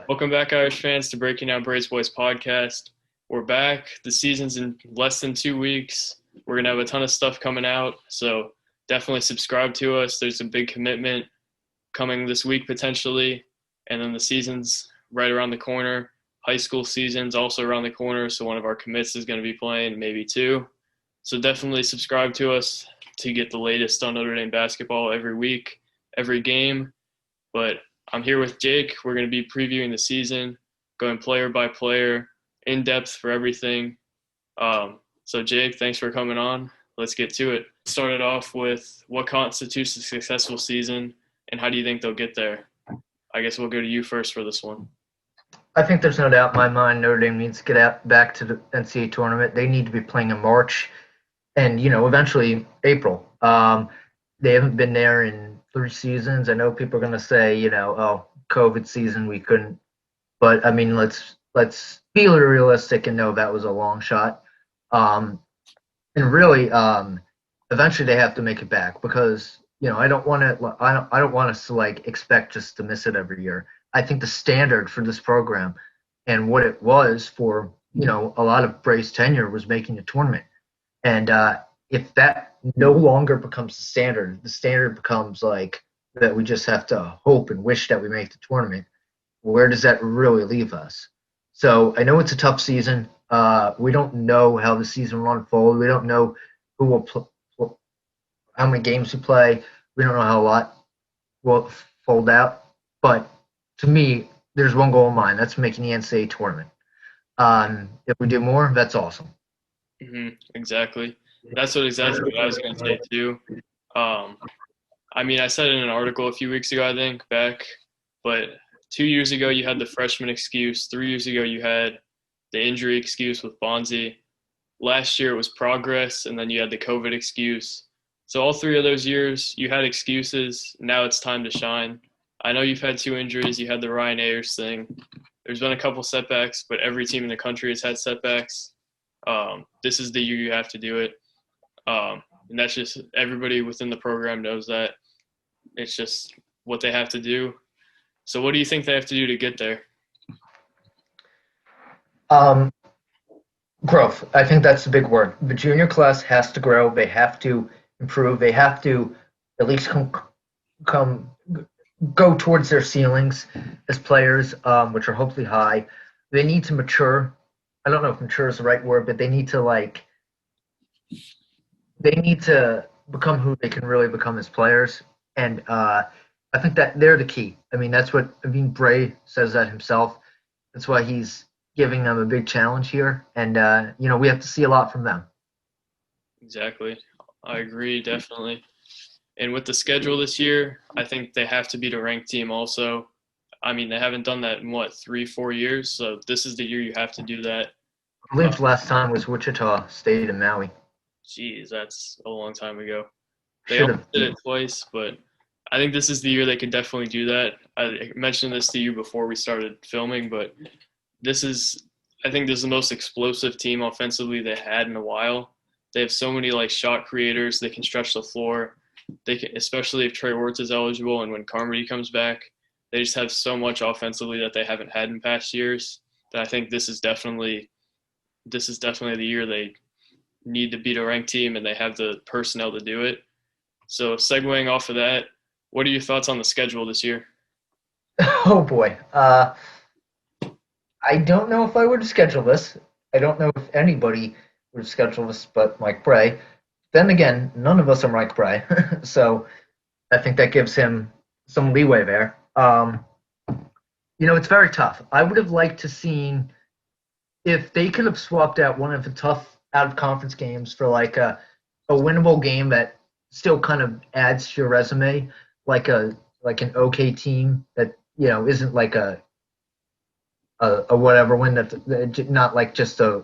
Welcome back, Irish fans, to Breaking Down Braves Boys podcast. We're back. The season's in less than 2 weeks. We're going to have a ton of stuff coming out, so definitely subscribe to us. There's a big commitment coming this week potentially, and then the season's right around the corner. High school season's also around the corner, so one of our commits is going to be playing, maybe two. So definitely subscribe to us to get the latest on Notre Dame basketball every week, every game. But I'm here with Jake. We're going to be previewing the season, going player by player, in depth for everything. So Jake, thanks for coming on. Let's get to it. Started off with what constitutes a successful season and how do you think they'll get there? I guess we'll go to you first for this one. I think there's no doubt in my mind Notre Dame needs to get back to the NCAA tournament. They need to be playing in March and, eventually April. They haven't been there in 3 seasons. I know people are going to say, COVID season we couldn't. But, I mean, let's be realistic and know that was a long shot. And really, eventually they have to make it back because, I don't want us to expect just to miss it every year. I think the standard for this program and what it was for, a lot of Braves tenure was making the tournament. And if that no longer becomes the standard becomes that we just have to hope and wish that we make the tournament. Where does that really leave us? So I know it's a tough season. We don't know how the season will unfold. We don't know who will how many games we play. We don't know how a lot will fold out. But to me, there's one goal in mind. That's making the NCAA tournament. If we do more, that's awesome. Exactly. That's exactly what I was going to say too. I said in an article a few weeks ago, I think, but 2 years ago you had the freshman excuse. 3 years ago you had the injury excuse with Bonzi. Last year it was progress, and then you had the COVID excuse. So all 3 of those years you had excuses. Now it's time to shine. I know you've had 2 injuries. You had the Ryan Ayers thing. There's been a couple setbacks, but every team in the country has had setbacks. This is the year you have to do it. And that's just everybody within the program knows that. It's just what they have to do. So what do you think they have to do to get there? Growth. I think that's the big word. The junior class has to grow. They have to improve. They have to at least go towards their ceilings as players, which are hopefully high. They need to mature. I don't know if mature is the right word, but they need to become who they can really become as players. And I think that they're the key. That's what Bray says that himself. That's why he's giving them a big challenge here. And, we have to see a lot from them. Exactly. I agree, definitely. And with the schedule this year, I think they have to beat a ranked team also. They haven't done that in, 3-4 years? So this is the year you have to do that. I believe the last time was Wichita State and Maui. Geez, that's a long time ago. They only did it twice, but I think this is the year they could definitely do that. I mentioned this to you before we started filming, but I think this is the most explosive team offensively they had in a while. They have so many shot creators. They can stretch the floor. They can, especially if Trey Wirtz is eligible and when Carmody comes back. They just have so much offensively that they haven't had in past years. That I think this is definitely the year they need to beat a ranked team, and they have the personnel to do it. So segueing off of that, what are your thoughts on the schedule this year? Oh, boy. I don't know if I would schedule this. I don't know if anybody would schedule this but Mike Bray. Then again, none of us are Mike Bray. So I think that gives him some leeway there. It's very tough. I would have liked to seen if they could have swapped out one of the tough out-of-conference games for a winnable game that still kind of adds to your resume, like an okay team that isn't a whatever win that not just a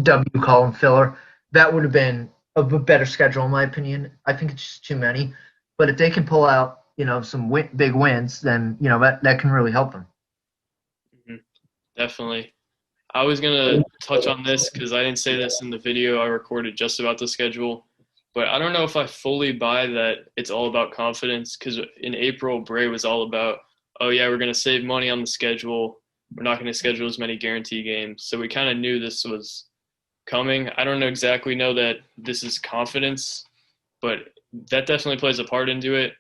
W column filler. That would have been a better schedule in my opinion. I think it's just too many, but if they can pull out some big wins, then that can really help them. Definitely. I was going to touch on this because I didn't say this in the video I recorded just about the schedule. But I don't know if I fully buy that it's all about confidence, because in April, Bray was all about, oh yeah, we're going to save money on the schedule. We're not going to schedule as many guarantee games. So we kind of knew this was coming. I don't exactly know that this is confidence, but that definitely plays a part into it.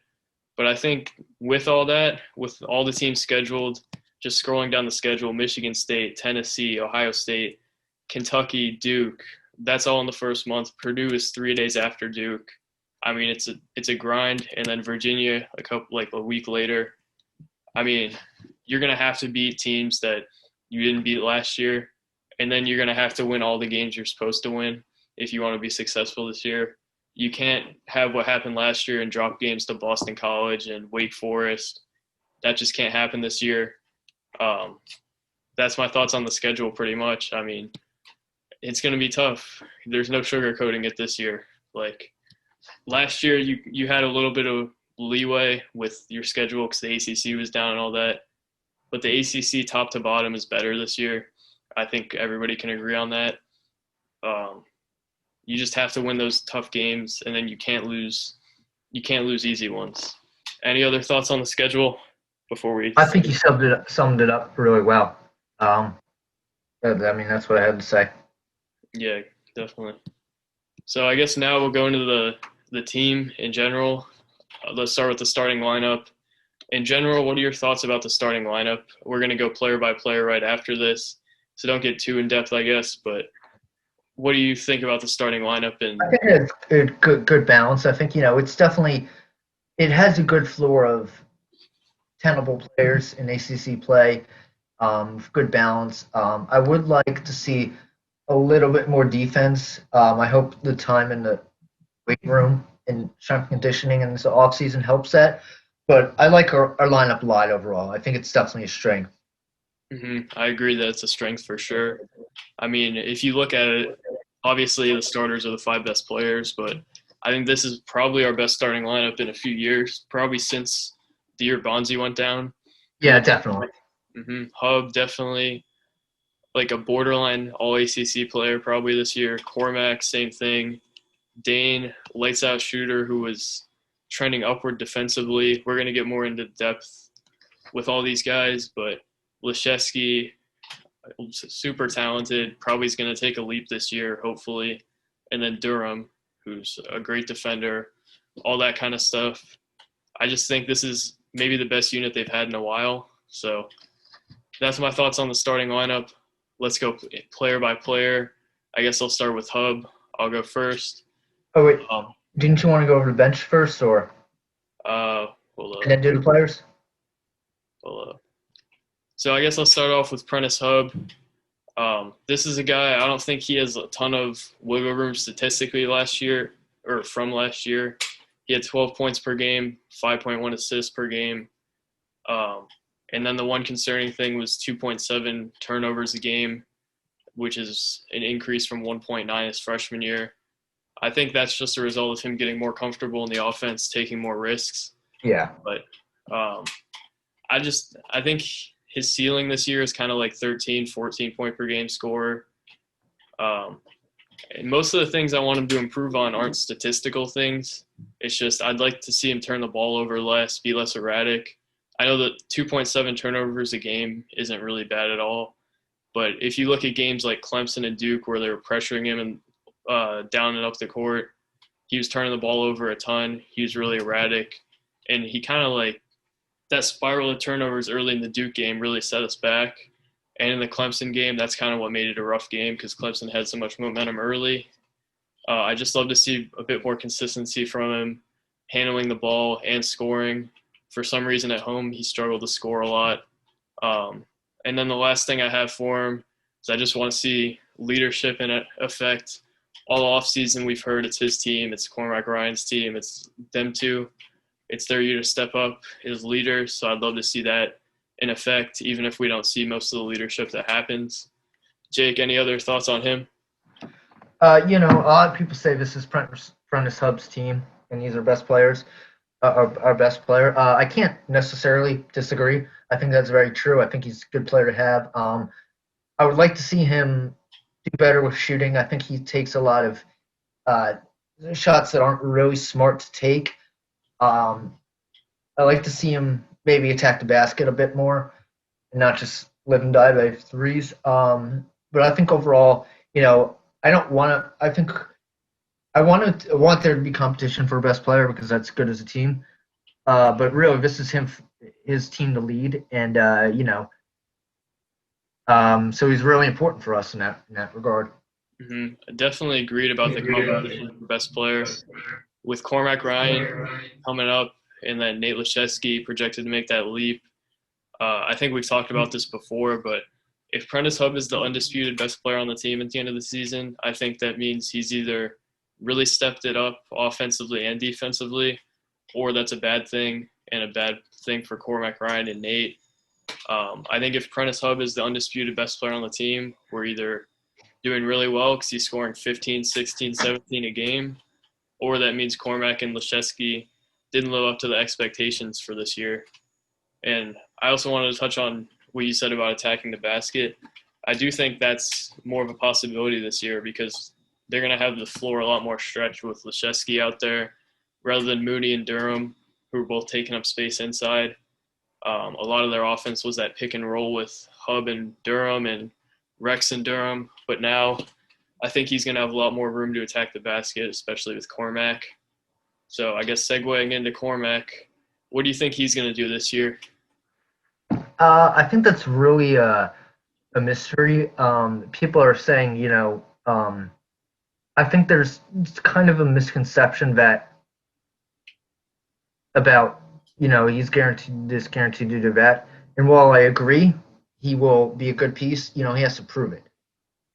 But I think with all that, with all the teams scheduled, just scrolling down the schedule, Michigan State, Tennessee, Ohio State, Kentucky, Duke, that's all in the first month. Purdue is 3 days after Duke. I mean, it's a grind, and then Virginia a week later. I mean, you're gonna have to beat teams that you didn't beat last year, and then you're gonna have to win all the games you're supposed to win if you want to be successful this year. You can't have what happened last year and drop games to Boston College and Wake Forest. That just can't happen this year. That's my thoughts on the schedule pretty much. I mean, it's going to be tough. There's no sugarcoating it this year. Like last year, you had a little bit of leeway with your schedule because the ACC was down and all that. But the ACC top to bottom is better this year. I think everybody can agree on that. You just have to win those tough games, and then you can't lose easy ones. Any other thoughts on the schedule before we? I think you summed it up really well. I mean, that's what I had to say. Yeah, definitely. So I guess now we'll go into the team in general. Let's start with the starting lineup. In general, what are your thoughts about the starting lineup? We're going to go player by player right after this, so don't get too in-depth, I guess, but what do you think about the starting lineup? I think it's a good balance. I think, it's definitely – it has a good floor of tenable players in ACC play, good balance. I would like to see a little bit more defense. I hope the time in the weight room and strength conditioning in this offseason helps that. But I like our lineup a lot overall. I think it's definitely a strength. I agree that it's a strength for sure. I mean, if you look at it, obviously the starters are the 5 best players, but I think this is probably our best starting lineup in a few years, probably since the year Bonzi went down. Yeah, definitely. Hub, definitely like a borderline all-ACC player probably this year. Cormac, same thing. Dane, lights-out shooter who was trending upward defensively. We're going to get more into depth with all these guys, but Leshevsky, super talented, probably is going to take a leap this year, hopefully. And then Durham, who's a great defender, all that kind of stuff. I just think this is maybe the best unit they've had in a while. So that's my thoughts on the starting lineup. Let's go player by player. I guess I'll start with Hub. I'll go first. Oh, wait. Didn't you want to go over the bench first, or? And then do the players? So I guess I'll start off with Prentice Hub. This is a guy, I don't think he has a ton of wiggle room statistically from last year. He had 12 points per game, 5.1 assists per game. And then the one concerning thing was 2.7 turnovers a game, which is an increase from 1.9 his freshman year. I think that's just a result of him getting more comfortable in the offense, taking more risks. Yeah. But I think his ceiling this year is kind of like 13, 14 point per game scorer. And most of the things I want him to improve on aren't statistical things. It's just I'd like to see him turn the ball over less, be less erratic. I know that 2.7 turnovers a game isn't really bad at all. But if you look at games like Clemson and Duke where they were pressuring him and down and up the court, he was turning the ball over a ton. He was really erratic. And he kind of like that spiral of turnovers early in the Duke game really set us back. And in the Clemson game, that's kind of what made it a rough game because Clemson had so much momentum early. I just love to see a bit more consistency from him, handling the ball and scoring. For some reason at home, he struggled to score a lot. And then the last thing I have for him is I just want to see leadership in effect. All offseason, we've heard it's his team. It's Cormac Ryan's team. It's them two. It's their year to step up as leaders. So I'd love to see that in effect, even if we don't see most of the leadership that happens. Jake, any other thoughts on him? A lot of people say this is Prentice Hub's team, and he's our best players. Our best player. I can't necessarily disagree. I think that's very true. I think he's a good player to have. I would like to see him do better with shooting. I think he takes a lot of shots that aren't really smart to take. I like to see him maybe attack the basket a bit more and not just live and die by threes. But I think overall, I don't want to. I think I want there to be competition for best player because that's good as a team. But really, this is his team to lead, and so he's really important for us in that regard. I definitely agreed about the competition for best player. With Cormac Ryan coming up and then Nate Laszewski projected to make that leap, I think we've talked about this before, but if Prentice Hub is the undisputed best player on the team at the end of the season, I think that means he's either really stepped it up offensively and defensively, or that's a bad thing and a bad thing for Cormac Ryan and Nate. I think if Prentice Hub is the undisputed best player on the team, we're either doing really well because he's scoring 15, 16, 17 a game, or that means Cormac and Laszewski didn't live up to the expectations for this year. And I also wanted to touch on what you said about attacking the basket. I do think that's more of a possibility this year because they're going to have the floor a lot more stretched with Laszewski out there rather than Mooney and Durham, who are both taking up space inside. A lot of their offense was that pick and roll with Hub and Durham and Rex and Durham. But now I think he's going to have a lot more room to attack the basket, especially with Cormac. So I guess segueing into Cormac, what do you think he's going to do this year? I think that's really a mystery. People are saying, I think there's kind of a misconception about he's guaranteed to do that. And while I agree he will be a good piece, he has to prove it.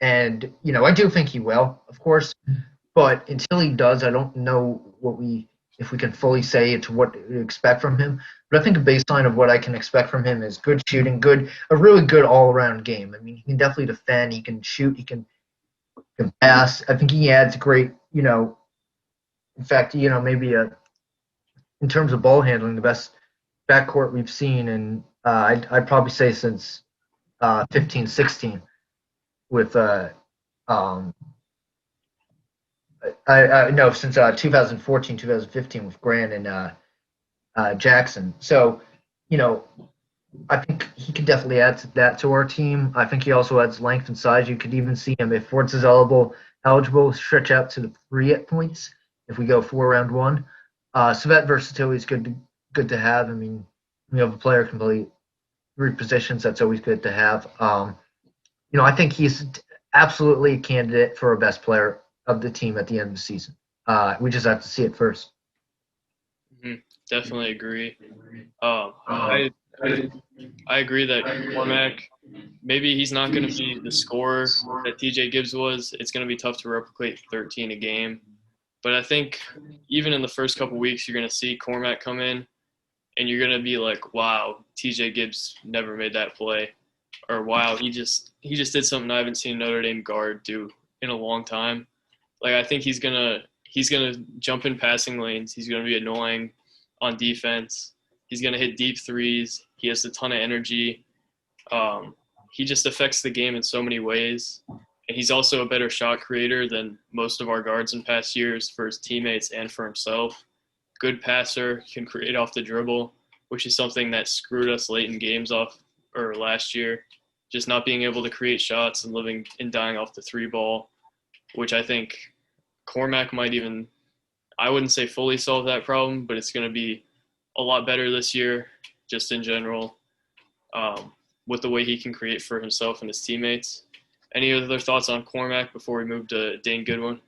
And I do think he will, of course, but until he does, I don't know if we can fully say to what to expect from him. But I think a baseline of what I can expect from him is good shooting, a really good all-around game. I mean, he can definitely defend, he can shoot, he can pass. I think he adds great, in fact, maybe in terms of ball handling, the best backcourt we've seen, and I'd probably say since 15-16 with since 2014-2015 with Grant and Jackson. So, I think he could definitely add that to our team. I think he also adds length and size. You could even see him, if Forts is eligible, stretch out to the 3 at points if we go 4 round 1. So that versatility is good to have. I mean, if a player can play 3 positions, that's always good to have. I think he's absolutely a candidate for a best player of the team at the end of the season. We just have to see it first. Definitely agree. I agree that Cormac, maybe he's not going to be the scorer that TJ Gibbs was. It's going to be tough to replicate 13 a game. But I think even in the first couple weeks, you're going to see Cormac come in, and you're going to be like, wow, TJ Gibbs never made that play. Or, wow, he just did something I haven't seen Notre Dame guard do in a long time. Like, I think he's gonna jump in passing lanes. He's gonna be annoying on defense. He's gonna hit deep threes. He has a ton of energy. He just affects the game in so many ways. And he's also a better shot creator than most of our guards in past years for his teammates and for himself. Good passer, can create off the dribble, which is something that screwed us late in games last year. Just not being able to create shots and living and dying off the 3 ball, which I think Cormac might even, I wouldn't say fully solve that problem, but it's going to be a lot better this year just in general with the way he can create for himself and his teammates. Any other thoughts on Cormac before we move to Dane Goodwin?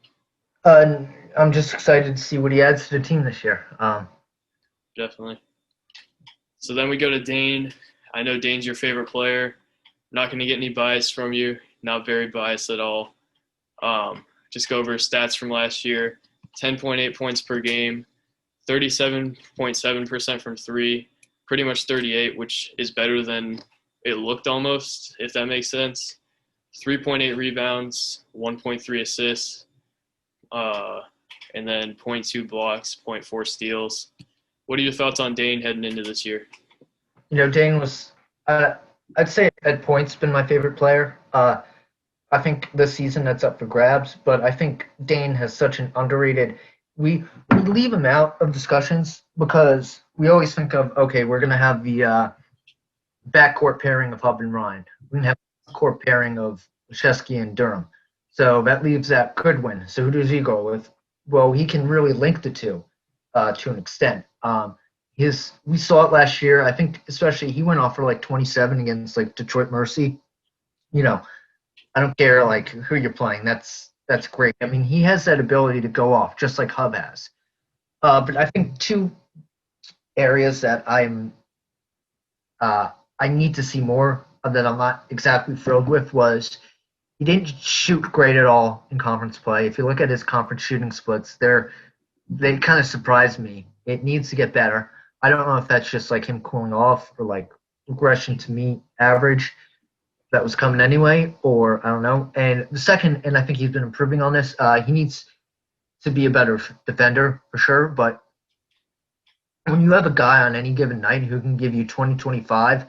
I'm just excited to see what he adds to the team this year. Definitely. So then we go to Dane. I know Dane's your favorite player. Not going to get any bias from you. Not very biased at all. Just go over his stats from last year. 10.8 points per game, 37.7% from 3, pretty much 38, which is better than it looked almost, if that makes sense. 3.8 rebounds, 1.3 assists, and then 0.2 blocks, 0.4 steals. What are your thoughts on Dane heading into this year? Dane was, I'd say at points, been my favorite player. I think this season that's up for grabs, but I think Dane has such an underrated. We leave him out of discussions because we always think of, okay, we're going to have the backcourt pairing of Hub and Ryan. We're going to have a court pairing of Shesky and Durham. So that leaves that Goodwin. So who does he go with? Well, he can really link the two to an extent. We saw it last year. I think especially he went off for like 27 against like Detroit Mercy. You know, I don't care like who you're playing. That's great. I mean, he has that ability to go off just like Hub has. But I think two areas that I need to see more of that I'm not exactly thrilled with was he didn't shoot great at all in conference play. If you look at his conference shooting splits, they kind of surprised me. It needs to get better. I don't know if that's just like him cooling off or like regression to meet average that was coming anyway, or I don't know. And the second, and I think he's been improving on this, he needs to be a better defender for sure. But when you have a guy on any given night who can give you 20, 25,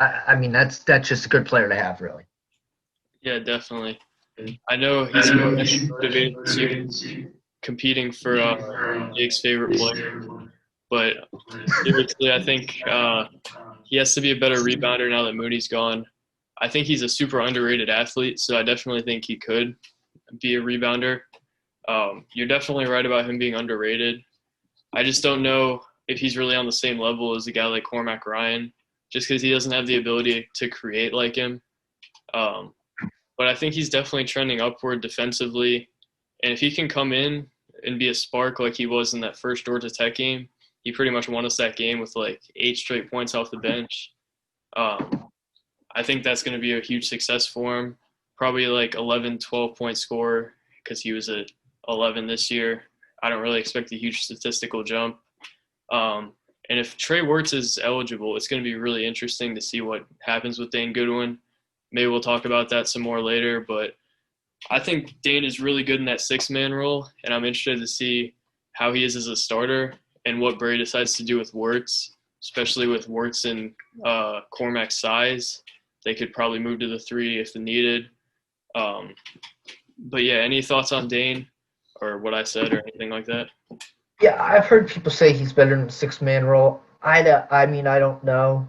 I mean, that's just a good player to have, really. Yeah, definitely. I know he's motivated to competing for Jake's favorite player, but seriously, I think he has to be a better rebounder now that Mooney's gone. I think he's a super underrated athlete, so I definitely think he could be a rebounder. You're definitely right about him being underrated. I just don't know if he's really on the same level as a guy like Cormac Ryan, just because he doesn't have the ability to create like him. But I think he's definitely trending upward defensively. And if he can come in and be a spark like he was in that first Georgia Tech game, he pretty much won us that game with like 8 straight points off the bench. I think that's going to be a huge success for him. Probably like 11, 12-point score because he was at 11 this year. I don't really expect a huge statistical jump. And if Trey Wirtz is eligible, it's going to be really interesting to see what happens with Dane Goodwin. Maybe we'll talk about that some more later, but I think Dane is really good in that six-man role, and I'm interested to see how he is as a starter and what Bray decides to do with Wirtz, especially with Wirtz and Cormac's size. They could probably move to the 3 if needed. But, yeah, any thoughts on Dane or what I said or anything like that? Yeah, I've heard people say he's better in the six-man role. I mean, I don't know.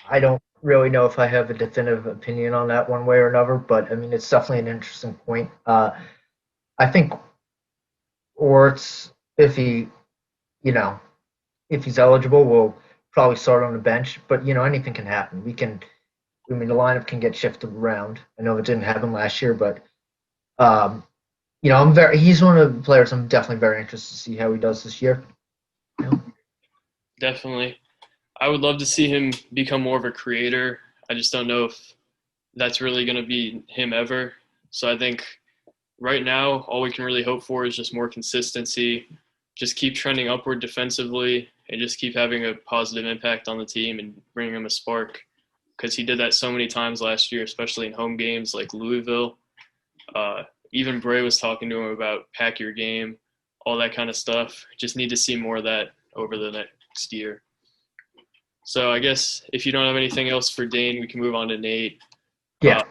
I don't really know if I have a definitive opinion on that one way or another, but I mean, it's definitely an interesting point. I think Orts, if he, you know, if he's eligible, will probably start on the bench. But anything can happen. I mean, the lineup can get shifted around. I know it didn't happen last year, but um, he's one of the players I'm definitely very interested to see how he does this year. Definitely. I would love to see him become more of a creator. I just don't know if that's really going to be him ever. So I think right now, all we can really hope for is just more consistency, just keep trending upward defensively, and just keep having a positive impact on the team and bringing him a spark. Because he did that so many times last year, especially in home games like Louisville. Even Bray was talking to him about pack your game, all that kind of stuff. Just need to see more of that over the next year. So I guess if you don't have anything else for Dane, we can move on to Nate. Yeah.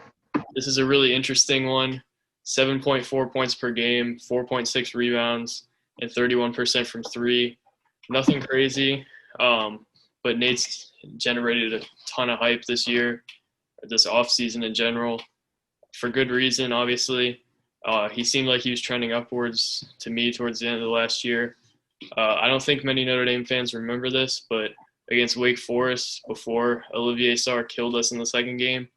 This is a really interesting one. 7.4 points per game, 4.6 rebounds, and 31% from 3. Nothing crazy, but Nate's generated a ton of hype this year, this offseason in general, for good reason, obviously. He seemed like he was trending upwards to me towards the end of the last year. I don't think many Notre Dame fans remember this, but against Wake Forest, before Olivier Sarr killed us in the second game,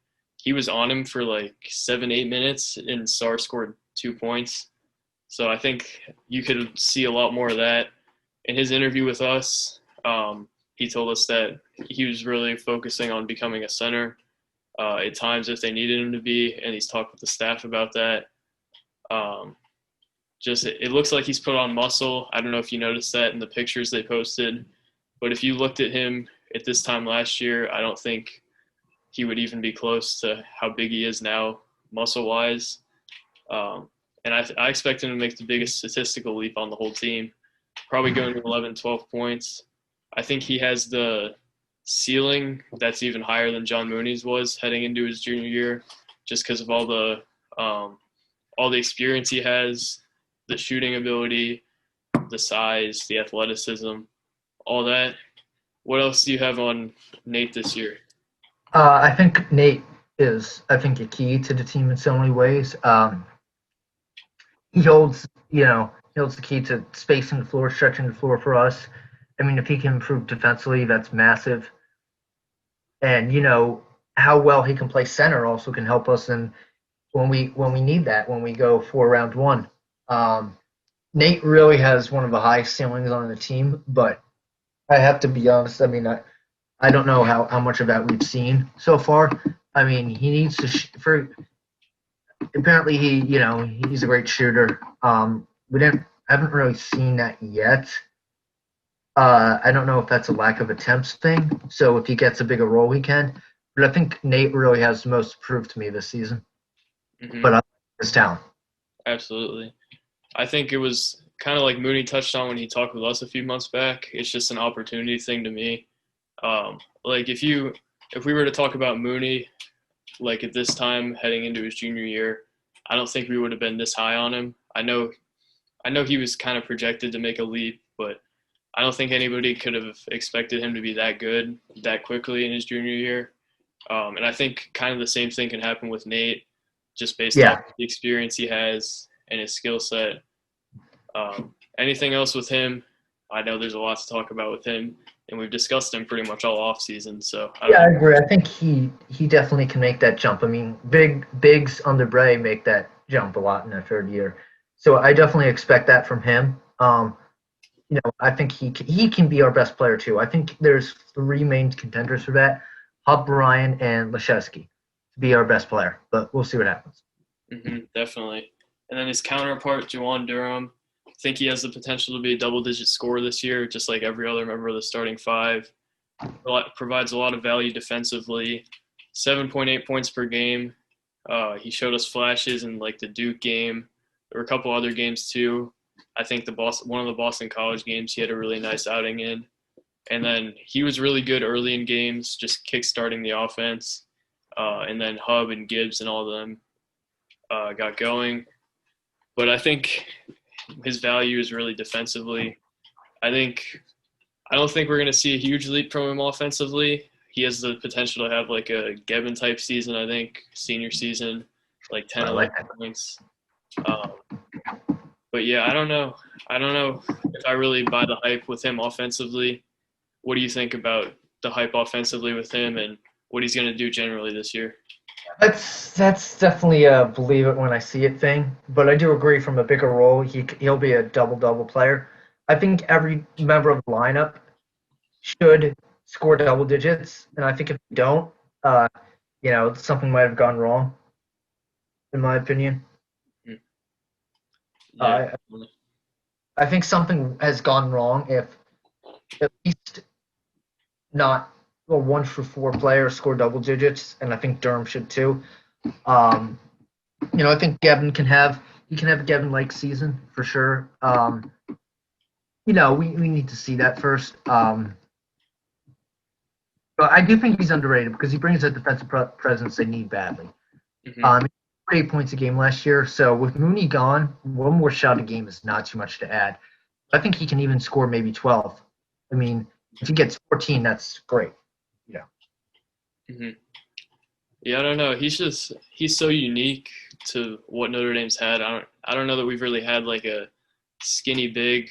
he was on him for like 7-8 minutes, and Sarr scored 2 points. So I think you could see a lot more of that. In his interview with us, he told us that he was really focusing on becoming a center at times if they needed him to be, and he's talked with the staff about that. It looks like he's put on muscle. I don't know if you noticed that in the pictures they posted, but if you looked at him at this time last year, I don't think he would even be close to how big he is now muscle-wise. And I expect him to make the biggest statistical leap on the whole team, probably going to 11, 12 points. I think he has the ceiling that's even higher than John Mooney's was heading into his junior year, just because of all the experience he has, the shooting ability, the size, the athleticism, all that. What else do you have on Nate this year? I think Nate is, I think, a key to the team in so many ways. He holds, he holds the key to spacing the floor, stretching the floor for us. I mean, if he can improve defensively, that's massive. And how well he can play center also can help us. And when we need that, when we go for round one, Nate really has one of the highest ceilings on the team. But I have to be honest. I mean, I don't know how much of that we've seen so far. I mean, he needs to apparently he's a great shooter. We haven't really seen that yet. I don't know if that's a lack of attempts thing. So if he gets a bigger role, he can. But I think Nate really has the most to prove to me this season. Mm-hmm. But I like his talent. Absolutely. I think it was kind of like Mooney touched on when he talked with us a few months back. It's just an opportunity thing to me. Like if we were to talk about Mooney, like at this time heading into his junior year, I don't think we would have been this high on him. I know he was kind of projected to make a leap, but I don't think anybody could have expected him to be that good that quickly in his junior year. And I think kind of the same thing can happen with Nate, just based off the experience he has and his skill set. Anything else with him? I know there's a lot to talk about with him, and we've discussed him pretty much all off season. So I agree. I think he definitely can make that jump. I mean, bigs under Bray make that jump a lot in their third year, so I definitely expect that from him. I think he can be our best player too. I think there's three main contenders for that: Hub, Ryan, and Laszewski to be our best player. But we'll see what happens. Definitely. And then his counterpart, Juwan Durham, I think he has the potential to be a double-digit scorer this year, just like every other member of the starting five. Provides a lot of value defensively. 7.8 points per game. He showed us flashes in like the Duke game. There were a couple other games too. I think one of the Boston College games he had a really nice outing in. And then he was really good early in games, just kickstarting the offense. And then Hub and Gibbs and all of them got going. But I think his value is really defensively. I don't think we're going to see a huge leap from him offensively. He has the potential to have like a Gavin-type season, I think, senior season, like 10, 11 points. But, yeah, I don't know. I don't know if I really buy the hype with him offensively. What do you think about the hype offensively with him and what he's going to do generally this year? That's definitely a believe it when I see it thing. But I do agree from a bigger role, he'll be a double-double player. I think every member of the lineup should score double digits, and I think if you don't, something might have gone wrong, in my opinion. Yeah. I think something has gone wrong if at least not a 1 through 4 player score double digits, and I think Durham should too. I think Gavin can have a Gavin-like season for sure. We need to see that first. But I do think he's underrated because he brings a defensive presence they need badly. 8 points a game last year. So with Mooney gone, one more shot a game is not too much to add. I think he can even score maybe 12. I mean, if he gets 14, that's great. Yeah, I don't know. He's so unique to what Notre Dame's had. I don't know that we've really had like a skinny big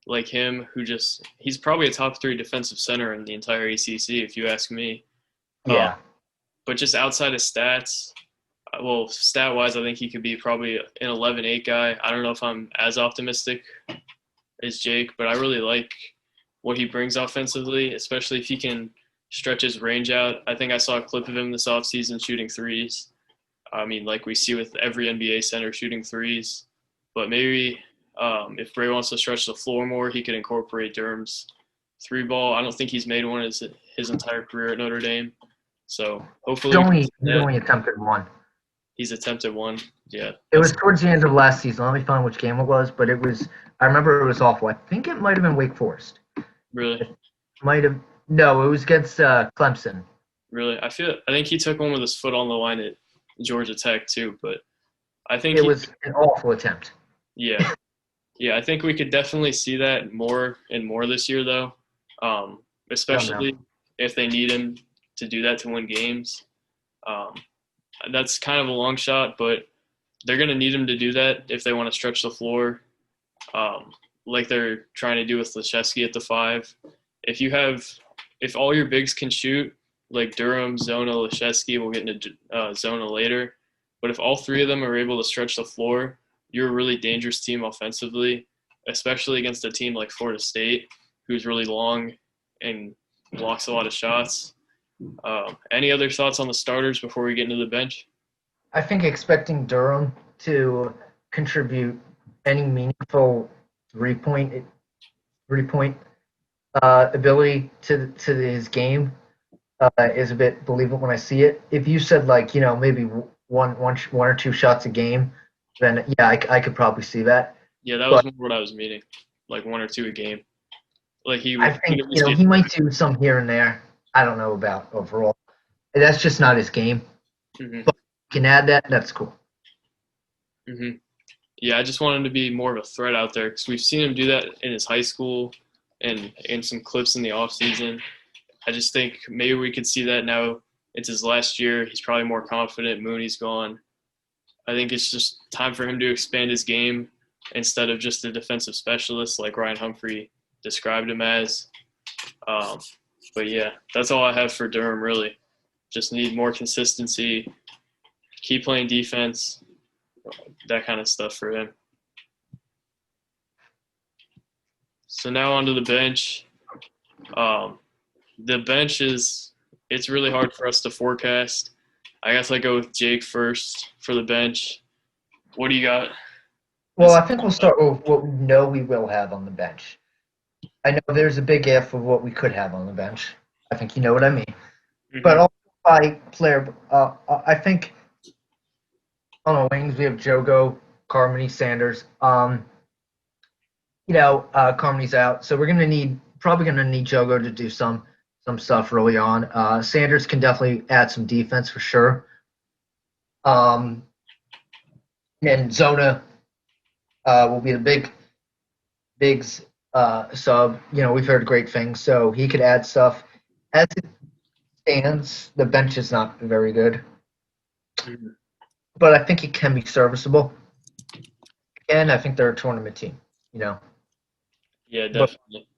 like him he's probably a top 3 defensive center in the entire ACC if you ask me. Yeah. But just outside of stats, stat-wise, I think he could be probably an 11-8 guy. I don't know if I'm as optimistic as Jake, but I really like what he brings offensively, especially if he can stretch his range out. I think I saw a clip of him this offseason shooting threes. I mean, like we see with every NBA center shooting threes. But maybe if Bray wants to stretch the floor more, he could incorporate Durham's 3-ball. I don't think he's made one his entire career at Notre Dame. So hopefully he's only attempted one. He's attempted one. Yeah. It was towards the end of last season. Let me find which game it was, but I remember it was awful. I think it might have been Wake Forest. Really? No, it was against Clemson. Really? I think he took one with his foot on the line at Georgia Tech too, but I think it was an awful attempt. Yeah. Yeah, I think we could definitely see that more and more this year, though, I don't know. especially if they need him to do that to win games. Um, that's kind of a long shot, but they're going to need him to do that if they want to stretch the floor, um, like they're trying to do with Leschewski at the 5. If you have, if all your bigs can shoot, like Durham, Zona, Leschewski, we'll get into Zona later. But if all three of them are able to stretch the floor, you're a really dangerous team offensively, especially against a team like Florida State, who's really long and blocks a lot of shots. Any other thoughts on the starters before we get into the bench? I think expecting Durham to contribute any meaningful three point three point ability to his game is a bit believable when I see it. If you said like maybe one or two shots a game, then yeah, I could probably see that. Yeah, that was But more what I was meaning, like 1 or 2 a game. Like he I would think at least be. he might do some here and there. I don't know about overall. That's just not his game. Hmm. But if you can add that. That's cool. Hmm. Yeah, I just want him to be more of a threat out there because we've seen him do that in his high school and in some clips in the off season. I just think maybe we could see that now. It's his last year. He's probably more confident. Mooney's gone. I think it's just time for him to expand his game instead of just a defensive specialist like Ryan Humphrey described him as. Um, but yeah, that's all I have for Durham, really. Just need more consistency, keep playing defense, that kind of stuff for him. So now onto the bench. The bench it's really hard for us to forecast. I guess I go with Jake first for the bench. What do you got? Well, I think we'll start with what we know we will have on the bench. I know there's a big if of what we could have on the bench. I think you know what I mean. Mm-hmm. But also by player, I think on the wings we have Jogo, Carmody, Sanders. Carmody's out, so we're probably gonna need Jogo to do some stuff early on. Sanders can definitely add some defense for sure. And Zona will be the bigs sub. We've heard great things, so he could add stuff. As it stands, the bench is not very good, but I think it can be serviceable. And I think they're a tournament team. Yeah, definitely.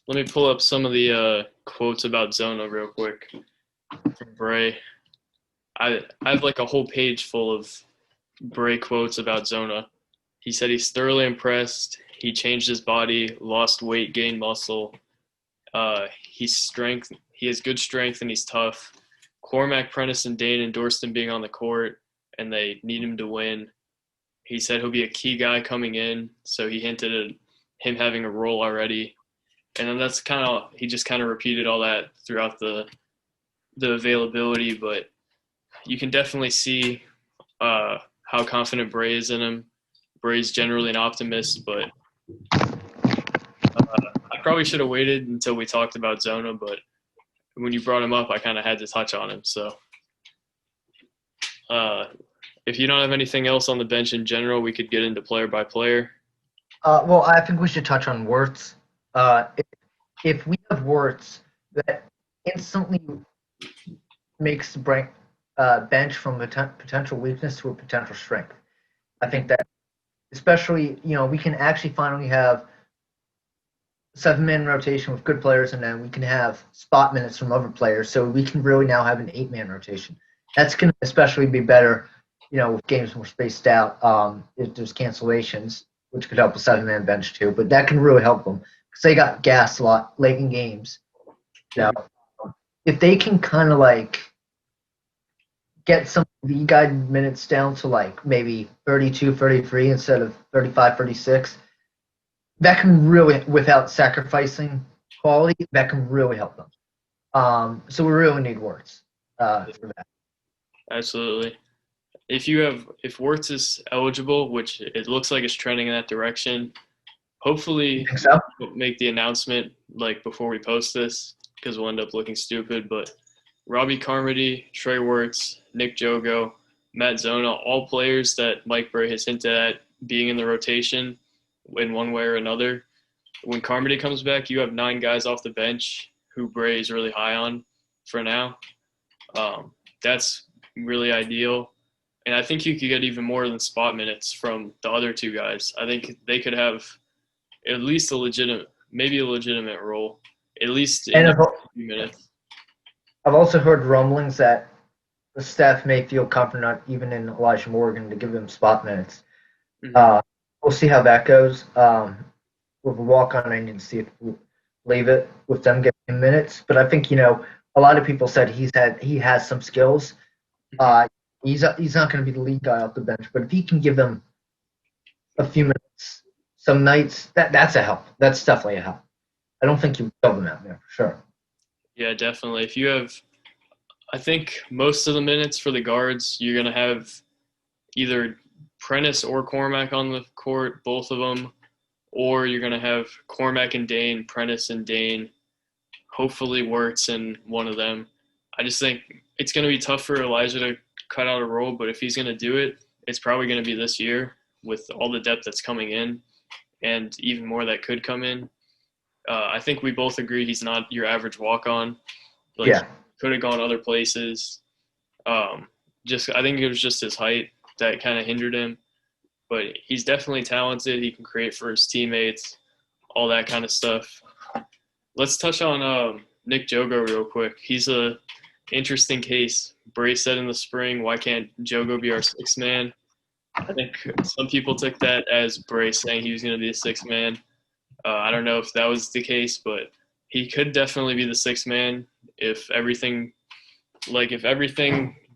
Let me pull up some of the quotes about Zona real quick from Bray. I have like a whole page full of Bray quotes about Zona. He said he's thoroughly impressed. He changed his body, lost weight, gained muscle. He has good strength, and he's tough. Cormac, Prentice, and Dane endorsed him being on the court, and they need him to win. He said he'll be a key guy coming in, so he hinted at him having a role already. And then he just kind of repeated all that throughout the availability, but you can definitely see how confident Bray is in him. Bray's generally an optimist, but I probably should have waited until we talked about Zona, but when you brought him up, I kind of had to touch on him. So if you don't have anything else on the bench in general, we could get into player by player. Well, I think we should touch on Wirtz. If we have Wirtz, that instantly makes the bench from a potential weakness to a potential strength. I think that, especially, we can actually finally have 7-man rotation with good players, and then we can have spot minutes from other players. So we can really now have an 8-man rotation. That's going to especially be better, with games more spaced out. If there's cancellations, which could help a 7-man bench too, but that can really help them because they got gassed a lot late in games. If they can kind of like get some league guide minutes down to like maybe 32, 33 instead of 35, 36, that can really, without sacrificing quality, that can really help them. So we really need Wirtz for that. Absolutely. If Wirtz is eligible, which it looks like it's trending in that direction, hopefully we'll make the announcement like before we post this because we'll end up looking stupid. But Robbie Carmody, Trey Wirtz, Nick Jogo, Matt Zona, all players that Mike Bray has hinted at being in the rotation in one way or another. When Carmody comes back, you have 9 guys off the bench who Bray is really high on for now. That's really ideal. And I think you could get even more than spot minutes from the other 2 guys. I think they could have at least maybe a legitimate role, at least in a few minutes. I've also heard rumblings that the staff may feel confident, even in Elijah Morgan, to give him spot minutes. Mm-hmm. We'll see how that goes. With a walk-on, I need to see if we'll leave it with them getting him minutes. But I think, a lot of people said he has some skills. He's not going to be the lead guy off the bench, but if he can give them a few minutes, some nights, that's a help. That's definitely a help. I don't think you would kill them out there for sure. Yeah, definitely. If you have, I think most of the minutes for the guards, you're going to have either Prentice or Cormac on the court, both of them, or you're going to have Cormac and Dane, Prentice and Dane, hopefully Wirtz and one of them. I just think it's going to be tough for Elijah to cut out a role, but if he's going to do it, it's probably going to be this year with all the depth that's coming in and even more that could come in. I think we both agree he's not your average walk-on. Could have gone other places. I think it was just his height that kind of hindered him. But he's definitely talented. He can create for his teammates, all that kind of stuff. Let's touch on Nick Jogo real quick. He's a interesting case. Bray said in the spring, why can't Jogo be our 6th man? I think some people took that as Bray saying he was going to be a 6th man. I don't know if that was the case, but he could definitely be the 6th man if everything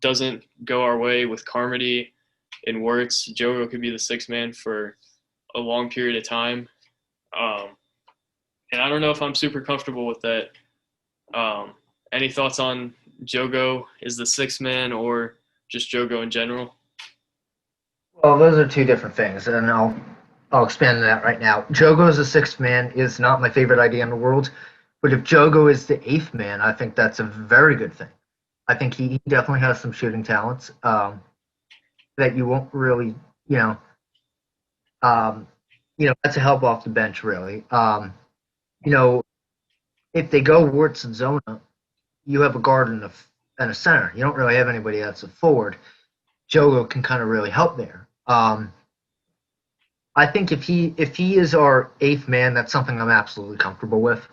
doesn't go our way with Carmody and Wirtz. Jogo could be the 6th man for a long period of time. And I don't know if I'm super comfortable with that. Any thoughts on Jogo is the 6th man or just Jogo in general? Well, those are 2 different things, and I'll expand on that right now. Jogo as a 6th man is not my favorite idea in the world, but if Jogo is the 8th man, I think that's a very good thing. I think he definitely has some shooting talents that you won't really, that's a help off the bench, really. If they go Wirtz and Zona, you have a guard and a center. You don't really have anybody that's a forward. Jogo can kind of really help there. I think if he is our 8th man, that's something I'm absolutely comfortable with.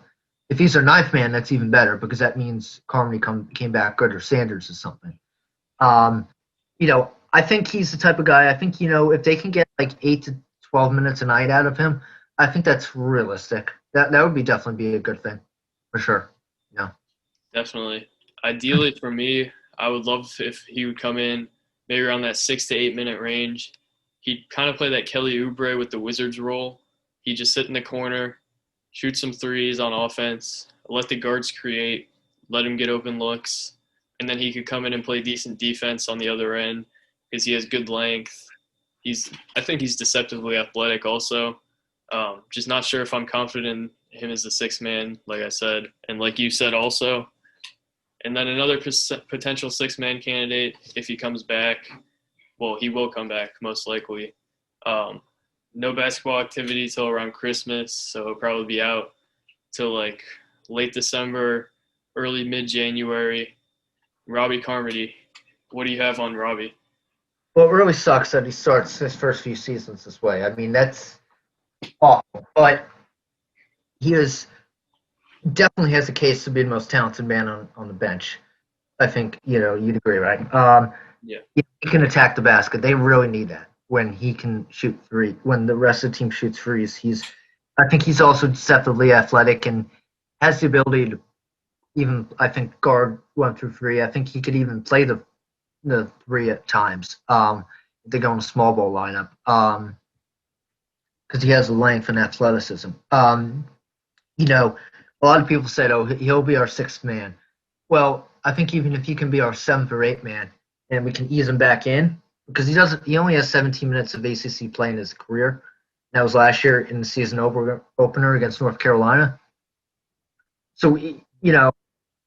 If he's our 9th man, that's even better because that means Carmody came back good or Sanders or something. I think he's the type of guy. I think if they can get like 8 to 12 minutes a night out of him, I think that's realistic. That would definitely be a good thing for sure. Yeah, definitely. Ideally for me, I would love if he would come in maybe around that 6 to 8 minute range. He'd kind of play that Kelly Oubre with the Wizards role. He'd just sit in the corner, shoot some threes on offense, let the guards create, let him get open looks, and then he could come in and play decent defense on the other end because he has good length. I think he's deceptively athletic also. Just not sure if I'm confident in him as the 6th man, like I said, and like you said also. And then another potential 6th man candidate, if he comes back, well, he will come back most likely. No basketball activity till around Christmas, so he'll probably be out till like late December, early mid-January. Robbie Carmody, what do you have on Robbie? Well, it really sucks that he starts his first few seasons this way. I mean, that's awful. But he definitely has a case to be the most talented man on the bench. I think, you'd agree, right? Yeah. He can attack the basket. They really need that when he can shoot three. When the rest of the team shoots threes, I think he's also deceptively athletic and has the ability to even, I think, guard 1 through 3. I think he could even play the 3 at times if they go in a small ball lineup because he has the length and athleticism. A lot of people said, oh, he'll be our 6th man. Well, I think even if he can be our 7th or 8th man and we can ease him back in, because he only has 17 minutes of ACC play in his career. That was last year in the season opener against North Carolina. So,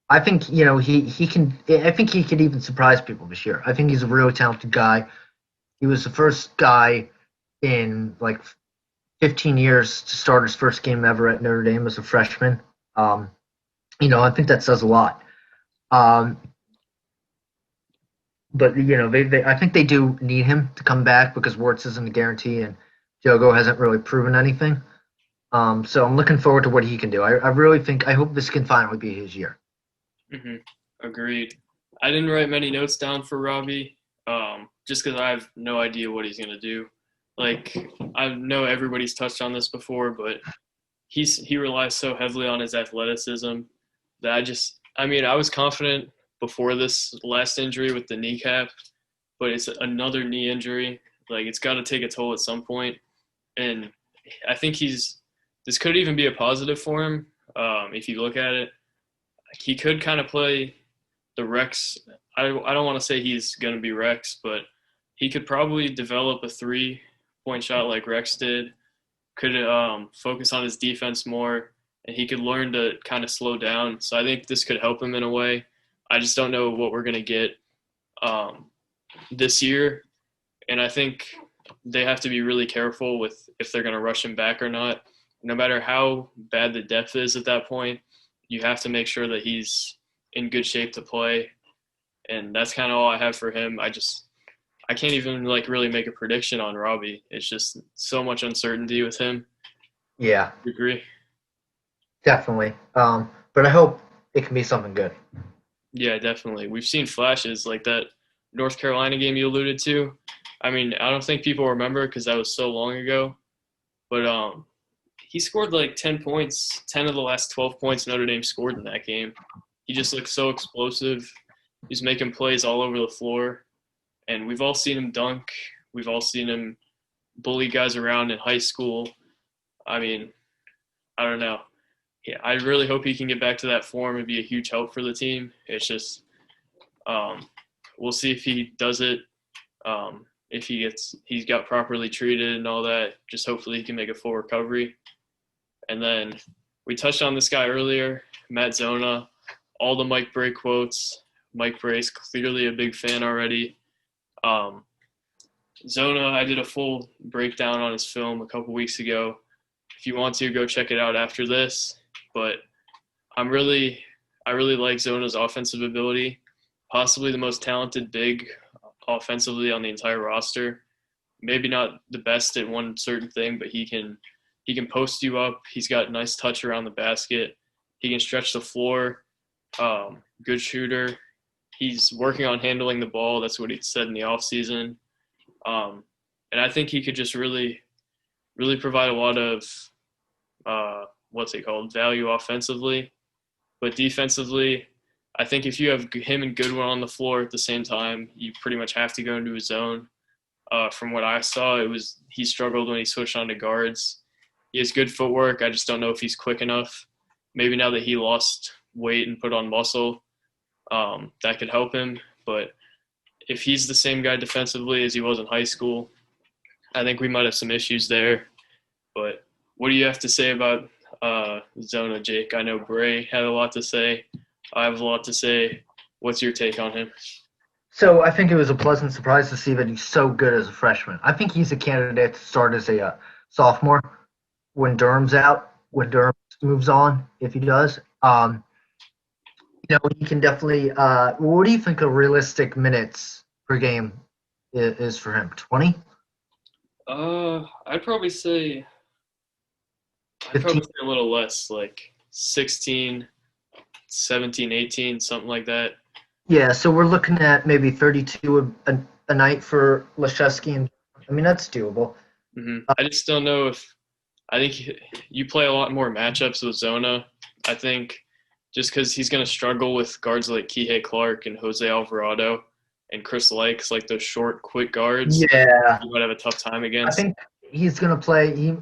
I think, he can – I think he could even surprise people this year. I think he's a really talented guy. He was the first guy in, 15 years to start his first game ever at Notre Dame as a freshman. Um, I think that says a lot. Um, but I think they do need him to come back because Wirtz isn't a guarantee and Jogo hasn't really proven anything. So I'm looking forward to what he can do. I really think I hope this can finally be his year. Hmm. Agreed. I didn't write many notes down for Robbie, just because I have no idea what he's gonna do. Like I know everybody's touched on this before, but he relies so heavily on his athleticism that I was confident before this last injury with the kneecap, but it's another knee injury. Like it's got to take a toll at some point, and I think this could even be a positive for him if you look at it. He could kind of play the Rex. I don't want to say he's going to be Rex, but he could probably develop a 3-point shot like Rex did. Could focus on his defense more, and he could learn to kind of slow down. So I think this could help him in a way. I just don't know what we're going to get this year, and I think they have to be really careful with if they're going to rush him back or not. No matter how bad the depth is at that point, you have to make sure that he's in good shape to play, and that's kind of all I have for him. I can't even like really make a prediction on Robbie. It's just so much uncertainty with him. Yeah, You agree? definitely. But I hope it can be something good. Yeah, definitely. We've seen flashes like that North Carolina game you alluded to. I mean, I don't think people remember because that was so long ago. But he scored like 10 points. 10 of the last 12 points Notre Dame scored in that game. He just looked so explosive. He's making plays all over the floor. And we've all seen him dunk. We've all seen him bully guys around in high school. I mean, I don't know. Yeah, I really hope he can get back to that form and be a huge help for the team. It's just we'll see if he does it. If he's got properly treated and all that. Just hopefully he can make a full recovery. And then we touched on this guy earlier, Matt Zona. All the Mike Bray quotes. Mike Bray's clearly a big fan already. Zona, I did a full breakdown on his film a couple weeks ago. If you want to, go check it out after this. But I really like Zona's offensive ability. Possibly the most talented big offensively on the entire roster. Maybe not the best at one certain thing, but he can post you up. He's got nice touch around the basket. He can stretch the floor. Good shooter. He's working on handling the ball. That's what he said in the offseason. And I think he could just really, really provide a lot of value offensively. But defensively, I think if you have him and Goodwin on the floor at the same time, you pretty much have to go into his zone. From what I saw, he struggled when he switched on to guards. He has good footwork. I just don't know if he's quick enough. Maybe now that he lost weight and put on muscle, that could help him. But if he's the same guy defensively as he was in high school, I think we might have some issues there. But what do you have to say about Zona, Jake? I know Bray had a lot to say. I have a lot to say. What's your take on him? So I think it was a pleasant surprise to see that he's so good as a freshman. I think he's a candidate to start as a sophomore when Durham's out, when Durham moves on, if he does. He can definitely what do you think a realistic minutes per game is for him? 20? I'd probably say 15? a little less, like 16, 17, 18, something like that. Yeah, so we're looking at maybe 32 a night for Laszewski, and I mean that's doable. Mm-hmm. I just don't know I think you play a lot more matchups with Zona. I think just because he's going to struggle with guards like Kihei Clark and Jose Alvarado and Chris Lakes, like those short, quick guards. Yeah, You might have a tough time against. I think he's going to play. He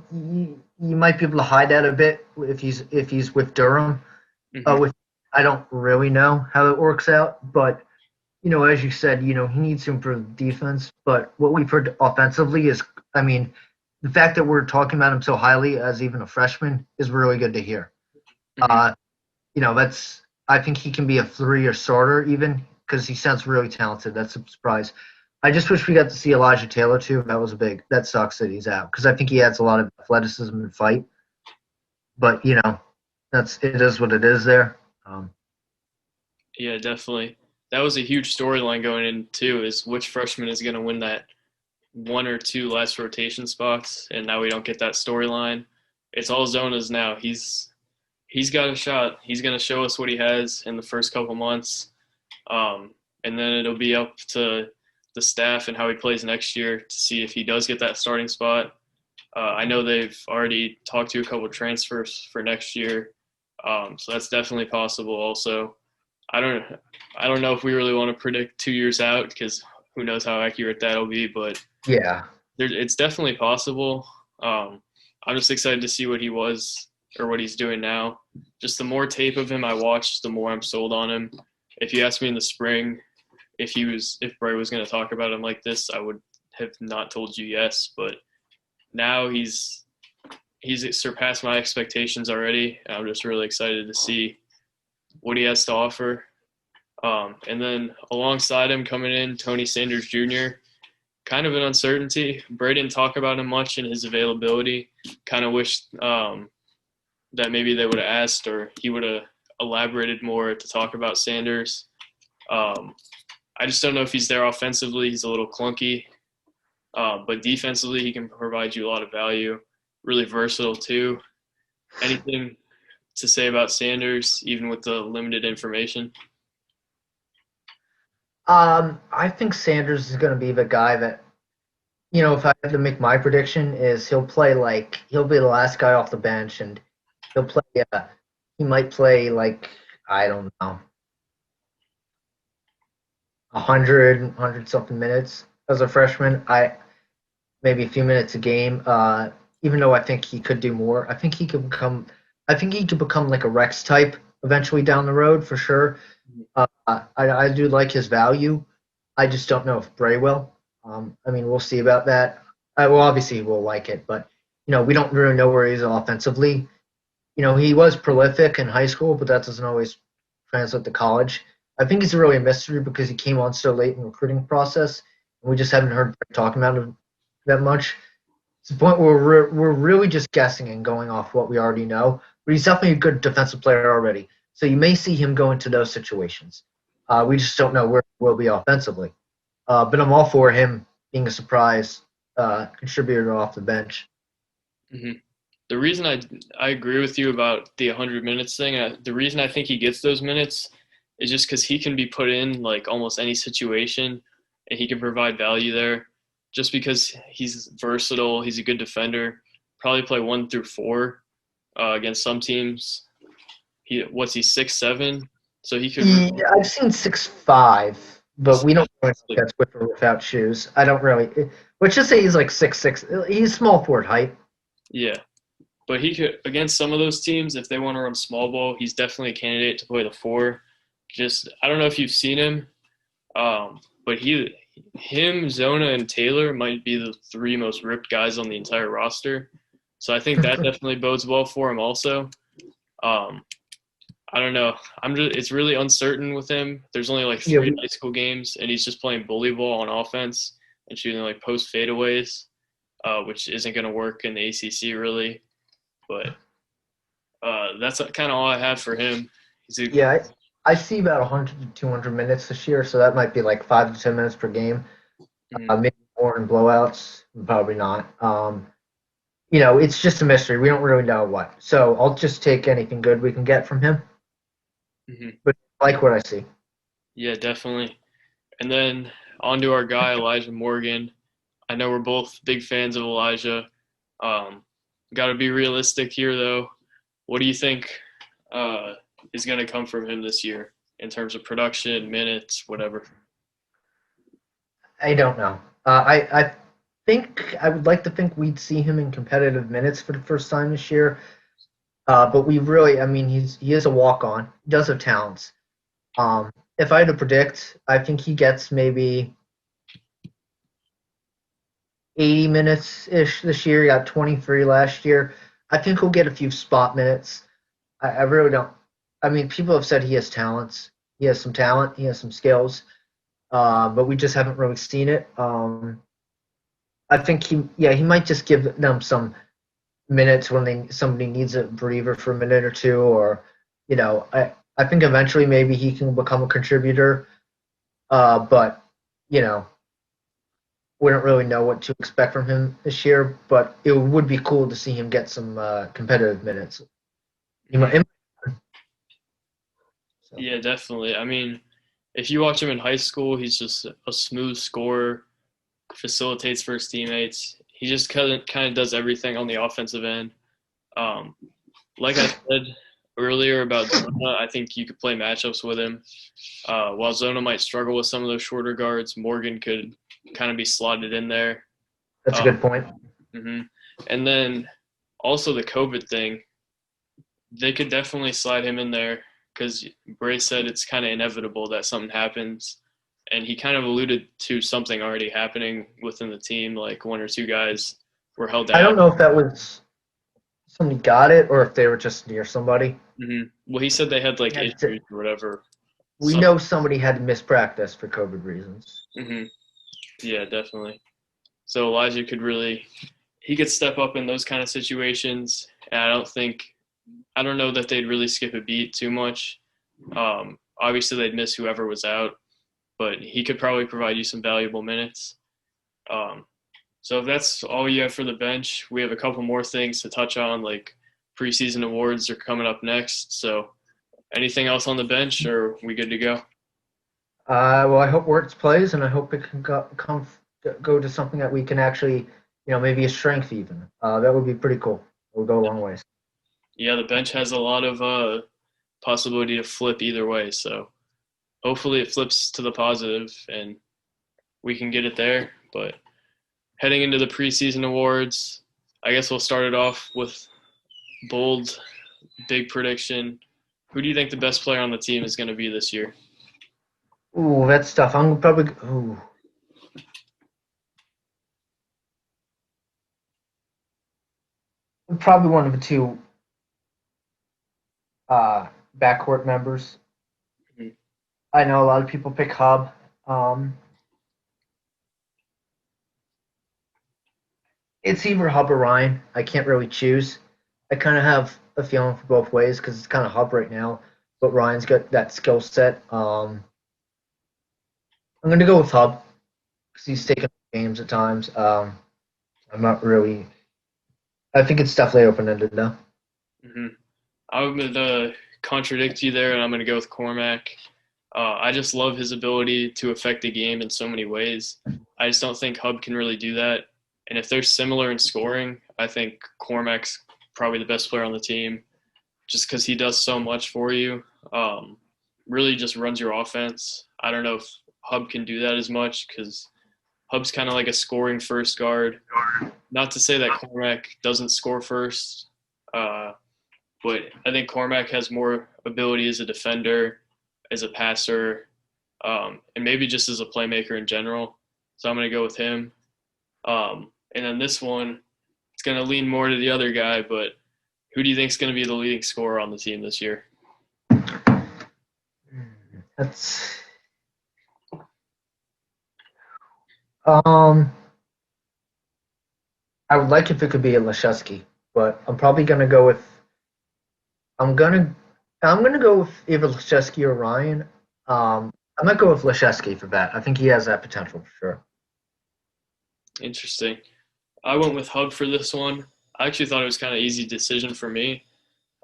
might be able to hide that a bit if he's with Durham. Mm-hmm. I don't really know how it works out, but as you said, he needs to improve defense. But what we've heard offensively is, I mean, the fact that we're talking about him so highly as even a freshman is really good to hear. Mm-hmm. I think he can be a 3-year starter even because he sounds really talented. That's a surprise. I just wish we got to see Elijah Taylor too. That sucks that he's out because I think he adds a lot of athleticism and fight. But it is what it is there. Yeah, definitely. That was a huge storyline going in too. Is which freshman is going to win that one or two last rotation spots? And now we don't get that storyline. It's all Zona's now. He's got a shot. He's going to show us what he has in the first couple months, and then it'll be up to the staff and how he plays next year to see if he does get that starting spot. I know they've already talked to a couple of transfers for next year, so that's definitely possible. Also, I don't know if we really want to predict 2 years out because who knows how accurate that'll be, but Yeah. it's definitely possible. I'm just excited to see what he was or what he's doing now. Just the more tape of him I watch, the more I'm sold on him. If you asked me in the spring if Bray was going to talk about him like this, I would have not told you yes. But now he's surpassed my expectations already. I'm just really excited to see what he has to offer. And then alongside him coming in, Tony Sanders Jr., kind of an uncertainty. Bray didn't talk about him much in his availability. Kind of wished that maybe they would have asked or he would have elaborated more to talk about Sanders. I just don't know if he's there offensively. He's a little clunky. But defensively, he can provide you a lot of value. Really versatile, too. Anything to say about Sanders, even with the limited information? I think Sanders is going to be the guy that, if I had to make my prediction, is he'll be the last guy off the bench, and he'll play. He might play I don't know, 100 something minutes as a freshman. Maybe a few minutes a game. Even though I think he could do more, I think he could become. I think he could become like a Rex type eventually down the road for sure. I do like his value. I just don't know if Bray will. We'll see about that. Well, obviously we'll like it, but we don't really know where he's offensively. He was prolific in high school, but that doesn't always translate to college. I think he's really a mystery because he came on so late in the recruiting process, and we just haven't heard talking about him that much. It's the point where we're really just guessing and going off what we already know. But he's definitely a good defensive player already. So you may see him go into those situations. We just don't know where he will be offensively. But I'm all for him being a surprise contributor off the bench. Mm-hmm. The reason I agree with you about the 100 minutes thing, the reason I think he gets those minutes is just because he can be put in like almost any situation and he can provide value there. Just because he's versatile, he's a good defender. Probably play 1 through 4 against some teams. He's 6'7", so he could. Yeah, I've seen 6'5", but we don't really know if that's with or without shoes. I don't really. Let's just say he's like 6'6". He's small forward height. Yeah, but he could against some of those teams if they want to run small ball. He's definitely a candidate to play the 4. I don't know if you've seen him, but him, Zona, and Taylor might be the 3 most ripped guys on the entire roster. So I think that definitely bodes well for him also. I don't know. It's really uncertain with him. There's only like 3 high school games, and he's just playing bully ball on offense and shooting like post fadeaways, which isn't going to work in the ACC really. But that's kind of all I have for him. I see about 100 to 200 minutes this year, so that might be like 5 to 10 minutes per game. Mm-hmm. Maybe more in blowouts, probably not. It's just a mystery. We don't really know what. So I'll just take anything good we can get from him. Mm-hmm. But I like what I see. Yeah, definitely. And then on to our guy, Elijah Morgan. I know we're both big fans of Elijah. Got to be realistic here, though. What do you think is going to come from him this year in terms of production, minutes, whatever? I don't know. I think I would like to think we'd see him in competitive minutes for the first time this year. But we really, he is a walk-on. He does have talents. If I had to predict, I think he gets maybe 80 minutes-ish this year. He got 23 last year. I think he'll get a few spot minutes. I really don't. People have said he has talents. He has some talent. He has some skills. but we just haven't really seen it. I think he might just give them some minutes when somebody needs a breather for a minute or two, or I think eventually maybe he can become a contributor. But you know, we don't really know what to expect from him this year. But it would be cool to see him get some competitive minutes. He might, so. Yeah, definitely. I mean, if you watch him in high school, he's just a smooth scorer, facilitates for his teammates. He just kind of does everything on the offensive end. Um, like I said earlier about Zona, I think you could play matchups with him. While Zona might struggle with some of those shorter guards, Morgan could kind of be slotted in there. That's a good point. Mm-hmm. And then also the COVID thing, they could definitely slide him in there because Bray said it's kind of inevitable that something happens. And he kind of alluded to something already happening within the team, like one or two guys were held out. I don't know if that was somebody got it or if they were just near somebody. Mm-hmm. Well, he said they had like injuries or whatever. We know somebody had to miss practice for COVID reasons. Mm-hmm. Yeah, definitely. So Elijah he could step up in those kind of situations. And I don't know that they'd really skip a beat too much. Obviously, they'd miss whoever was out, but he could probably provide you some valuable minutes. So if that's all you have for the bench, we have a couple more things to touch on, like preseason awards are coming up next. So anything else on the bench, or are we good to go? Well, I hope Wirtz plays, and I hope it can go to something that we can actually, maybe a strength even. That would be pretty cool. It would go a long ways. Yeah, the bench has a lot of possibility to flip either way. So hopefully it flips to the positive and we can get it there. But heading into the preseason awards, I guess we'll start it off with bold, big prediction. Who do you think the best player on the team is going to be this year? Ooh, that's tough. I'm probably one of the two backcourt members. Mm-hmm. I know a lot of people pick Hub. It's either Hub or Ryan. I can't really choose. I kind of have a feeling for both ways because it's kind of Hub right now, but Ryan's got that skill set. I'm going to go with Hub because he's taking games at times. I'm not really. I think it's definitely open-ended now. Mm-hmm. I'm going to contradict you there, and I'm going to go with Cormac. I just love his ability to affect the game in so many ways. I just don't think Hub can really do that. And if they're similar in scoring, I think Cormac's probably the best player on the team just because he does so much for you. Really just runs your offense. I don't know if Hub can do that as much because Hub's kind of like a scoring first guard. Not to say that Cormac doesn't score first, but I think Cormac has more ability as a defender, as a passer, and maybe just as a playmaker in general. So I'm going to go with him. And then this one, it's going to lean more to the other guy, but who do you think is going to be the leading scorer on the team this year? That's I would like if it could be a Laszewski, but I'm probably gonna go with I'm gonna go with either Laszewski or Ryan. I might go with Laszewski for that. I think he has that potential for sure. Interesting. I went with Hub for this one. I actually thought it was kind of easy decision for me.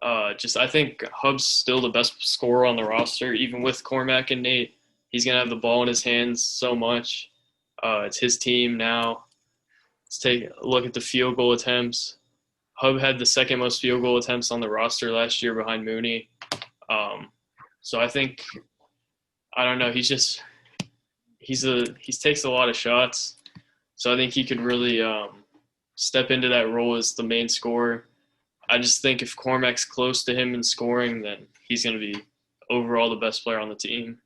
I think Hub's still the best scorer on the roster, even with Cormac and Nate. He's gonna have the ball in his hands so much. It's his team now. Let's take a look at the field goal attempts. Hub had the second most field goal attempts on the roster last year behind Mooney. So I think, I don't know, he takes a lot of shots. So I think he could really step into that role as the main scorer. I just think if Cormac's close to him in scoring, then he's going to be overall the best player on the team.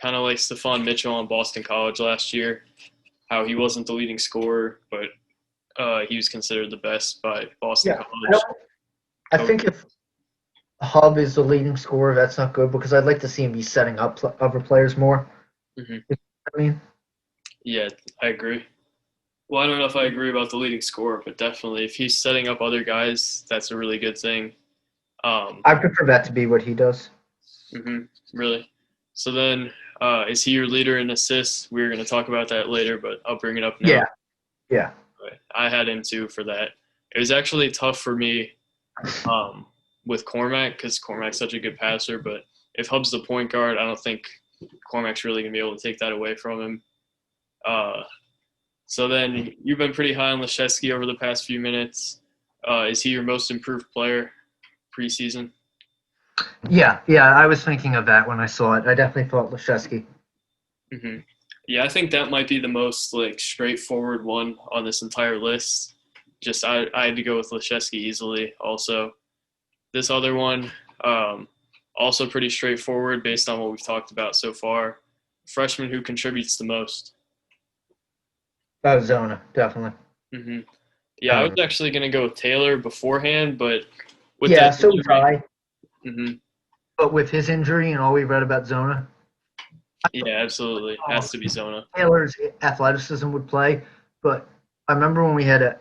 Kind of like Stephon Mitchell on Boston College last year, how he wasn't the leading scorer, but he was considered the best by Boston College. I think if Hub is the leading scorer, that's not good because I'd like to see him be setting up other players more. Mm-hmm. If I mean, Yeah, I agree. Well, I don't know if I agree about the leading scorer, but definitely if he's setting up other guys, that's a really good thing. Um, I prefer that to be what he does. hmm really. So then, is he your leader in assists? We're going to talk about that later, but I'll bring it up now. Yeah, yeah. But I had him too for that. It was actually tough for me um, with Cormac because Cormac's such a good passer, but if Hub's the point guard, I don't think Cormac's really going to be able to take that away from him. Uh, so then you've been pretty high on Leshesky over the past few minutes. Is he your most improved player preseason? Yeah. I was thinking of that when I saw it. I definitely thought Leshesky. hmm Yeah, I think that might be the most like straightforward one on this entire list. Just I had to go with Leshesky easily. Also, this other one, also pretty straightforward based on what we've talked about so far. Freshman who contributes the most. That was Zona, definitely. hmm Yeah, I was actually gonna go with Taylor beforehand, but with Yeah, that so was injury, I. hmm But with his injury and all we read about Zona, yeah, absolutely has to be Zona. Taylor's athleticism would play. But I remember when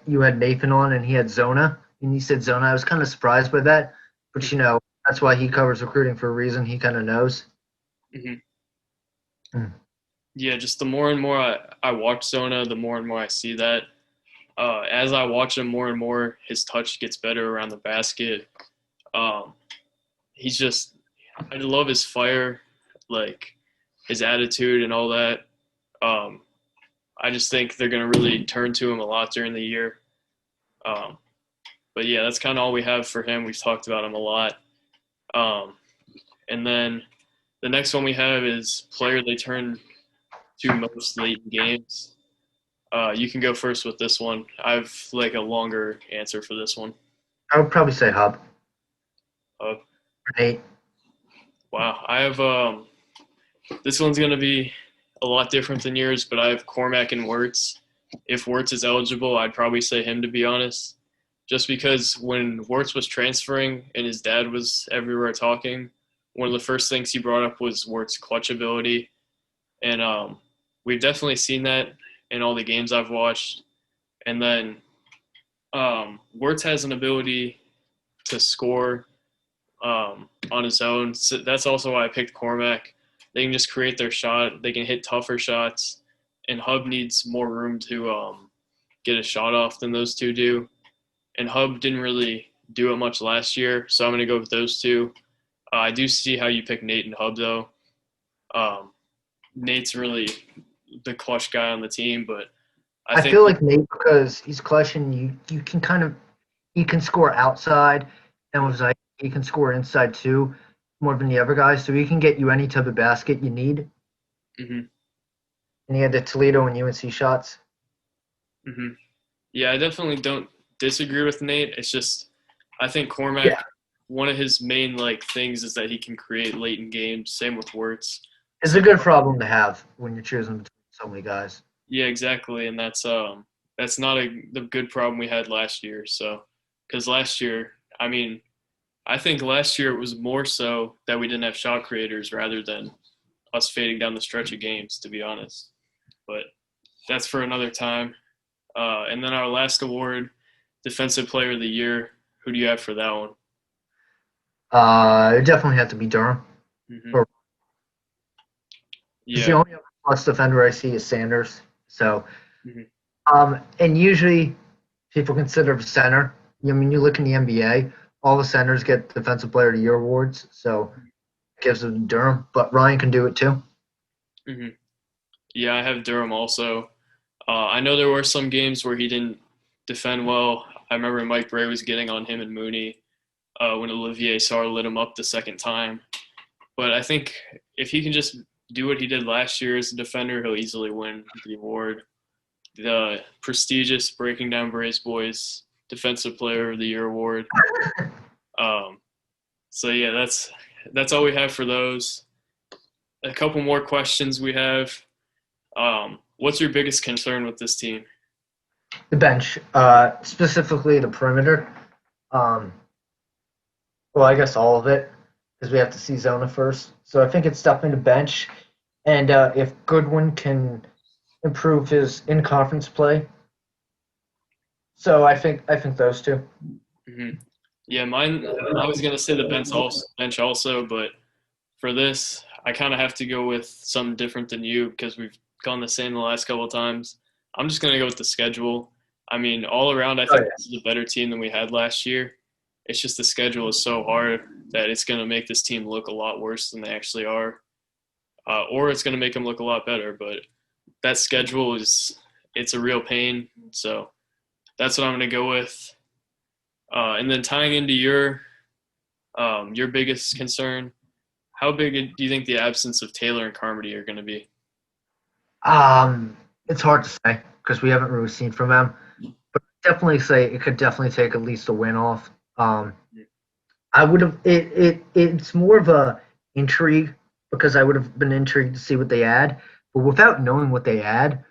you had Nathan on and he had Zona and he said Zona. I was kind of surprised by that, but that's why he covers recruiting for a reason. He kind of knows. hmm Mm. Yeah, just the more and more I watch Zona, the more and more I see that. As I watch him more and more, his touch gets better around the basket. Um, he's just, I love his fire, like his attitude and all that. Um, I just think they're going to really turn to him a lot during the year. Um, but yeah, that's kind of all we have for him. We've talked about him a lot. Um, and then the next one we have is player they turn to most late in games. You can go first with this one. I've like a longer answer for this one. I would probably say Hub Uh, or Nate. wow, I have this one's gonna be a lot different than yours, but I have Cormac and Wirtz. If Wirtz is eligible, I'd probably say him to be honest. Just because when Wirtz was transferring and his dad was everywhere talking, one of the first things he brought up was Wirtz's clutch ability, and we've definitely seen that in all the games I've watched. And then Wirtz has an ability to score on his own. So that's also why I picked Cormac. They can just create their shot. They can hit tougher shots, and Hub needs more room to get a shot off than those two do. And Hub didn't really do it much last year, so I'm going to go with those two. I do see how you pick Nate and Hub though. Um, Nate's really the clutch guy on the team, but I I think feel like Nate because he's clutch and you can he can score outside and was like he can score inside too, more than the other guys. So he can get you any type of basket you need. hmm And he had the Toledo and UNC shots. hmm Yeah, I definitely don't disagree with Nate. It's just I think Cormac, Yeah, one of his main like things is that he can create late in games. Same with Wirtz. it's So a good problem to have when you're choosing between so many guys. yeah, exactly, and that's not the good problem we had last year. So because last year, I mean, I think last year it was more so that we didn't have shot creators rather than us fading down the stretch of games. To be honest, but that's for another time. And then our last award, Defensive Player of the Year. Who do you have for that one? It definitely had to be Durham. hmm Or it's the Yeah. only other plus defender I see is Sanders. So, hmm and usually people consider center. I mean, you look in the NBA, all the centers get Defensive Player of the Year awards. So it gives it to Durham, but Ryan can do it too. hmm Yeah, I have Durham also. I know there were some games where he didn't defend well. I remember Mike Bray was getting on him and Mooney when Olivier Sarr lit him up the second time. But I think if he can just do what he did last year as a defender, he'll easily win the award. The prestigious Breaking Down Braves Boys Defensive Player of the Year award. Um, so yeah, that's all we have for those. A couple more questions we have. What's your biggest concern with this team? The bench, specifically the perimeter. Um, well, I guess all of it because we have to see Zona first. So I think it's definitely the bench. and if Goodwin can improve his in-conference play. So I think those two. Hmm. Yeah, mine. I was gonna say the bench also, but for this, I kind of have to go with something different than you because we've gone the same the last couple of times. I'm just gonna go with the schedule. I mean, all around, I Oh think yeah. this is a better team than we had last year. It's just the schedule is so hard that it's gonna make this team look a lot worse than they actually are, or it's gonna make them look a lot better. But that schedule is it's a real pain. So that's what I'm gonna go with. And then tying into your biggest concern, how big do you think the absence of Taylor and Carmody are going to be? It's hard to say because we haven't really seen from them. But definitely say it could definitely take at least a win off. Um, I would have it's more of a intrigue because I would have been intrigued to see what they add. But without knowing what they add,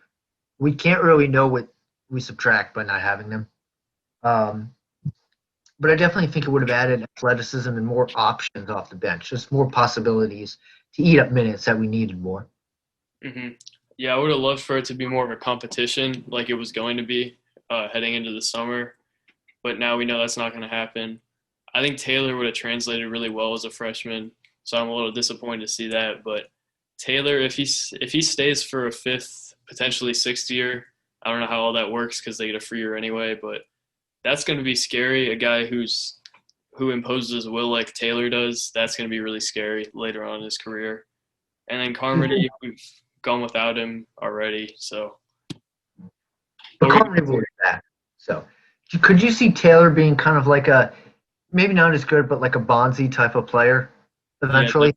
we can't really know what we subtract by not having them. Um, but I definitely think it would have added athleticism and more options off the bench, just more possibilities to eat up minutes that we needed more. Hmm. Yeah, I would have loved for it to be more of a competition like it was going to be heading into the summer, but now we know that's not going to happen. I think Taylor would have translated really well as a freshman, so I'm a little disappointed to see that. But Taylor, if he stays for a fifth, potentially sixth year, I don't know how all that works because they get a free year anyway, but that's going to be scary. A guy who imposes his will like Taylor does, that's going to be really scary later on in his career. And then Carmody, we've gone without him already. So, But what were you Carmody will be back. So could you see Taylor being kind of like a maybe not as good, but like a Bonzi type of player yeah, eventually?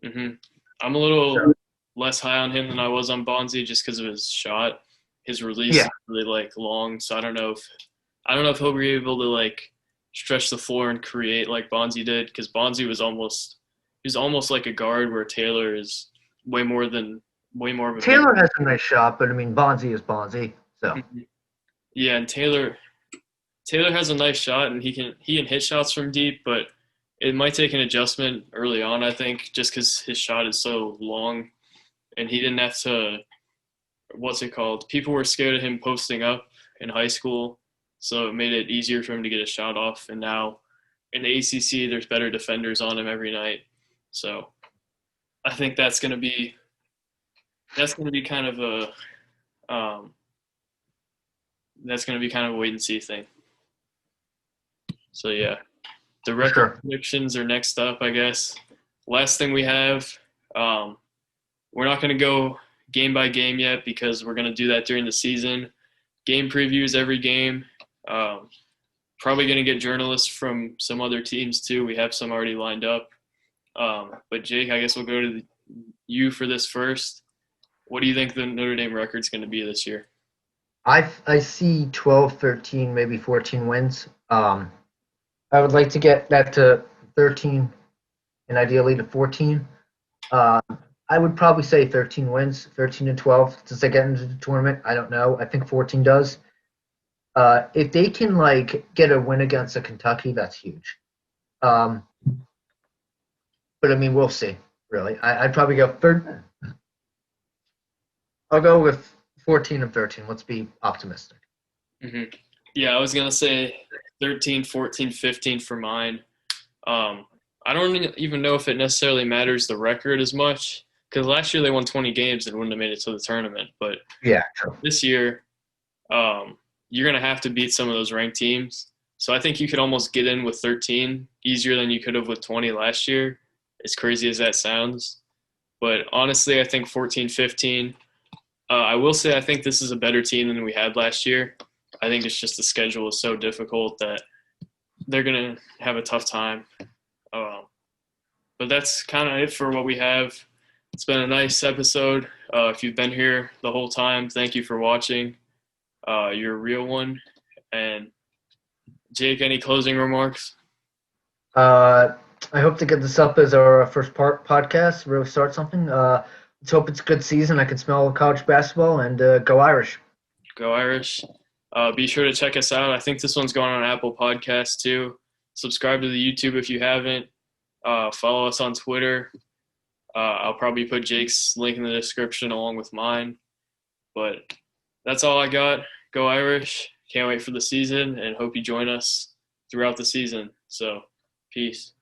definitely. Hmm. I'm a little So less high on him than I was on Bonzi just because of his shot. His release yeah, is really like long, so I don't know if he'll be able to like stretch the floor and create like Bonzi did because Bonzi was almost like a guard where Taylor is way more of a big. Taylor has a nice shot, but I mean Bonzi is Bonzi. So Mhm. Yeah, and Taylor has a nice shot and he can hit shots from deep, but it might take an adjustment early on, I think, just because his shot is so long and he didn't have to what's it called? People were scared of him posting up in high school, so it made it easier for him to get a shot off. And now in the ACC, there's better defenders on him every night, so I think that's gonna be kind of um, a wait and see thing. So yeah, the for record sure. predictions are next up, I guess. Last thing we have, um, we're not going to go game by game yet because we're going to do that during the season. Game previews every game. Um, Probably going to get journalists from some other teams too. We have some already lined up. But Jake, I guess we'll go to you for this first. What do you think the Notre Dame record's going to be this year? I see 12, 13, maybe 14 wins. I would like to get that to 13 and ideally to 14. Uh, I would probably say 13 wins, 13 and 12. Does they get into the tournament? I don't know. I think 14 does. If they can like get a win against a Kentucky, that's huge. Um, but I mean, we'll see. Really, I'd probably go third. I'll go with 14 and 13. Let's be optimistic. Hmm. Yeah, I was going to say 13, 14, 15 for mine. Um, I don't even know if it necessarily matters the record as much because last year they won 20 games and wouldn't have made it to the tournament. But Yeah, true. this year, um, you're going to have to beat some of those ranked teams. So I think you could almost get in with 13 easier than you could have with 20 last year, as crazy as that sounds. But honestly, I think 14, 15. I will say I think this is a better team than we had last year. I think it's just the schedule is so difficult that they're going to have a tough time. Um, but that's kind of it for what we have. It's been a nice episode. If you've been here the whole time, thank you for watching. You're a real one. And Jake, any closing remarks? Uh, I hope to get this up as our first part podcast. Really start something. Let's hope it's a good season. I can smell college basketball and go Irish. Go Irish. Be sure to check us out. I think this one's going on Apple Podcasts too. Subscribe to the YouTube if you haven't. Follow us on Twitter. I'll probably put Jake's link in the description along with mine. But that's all I got. Go Irish. Can't wait for the season and hope you join us throughout the season. So, peace.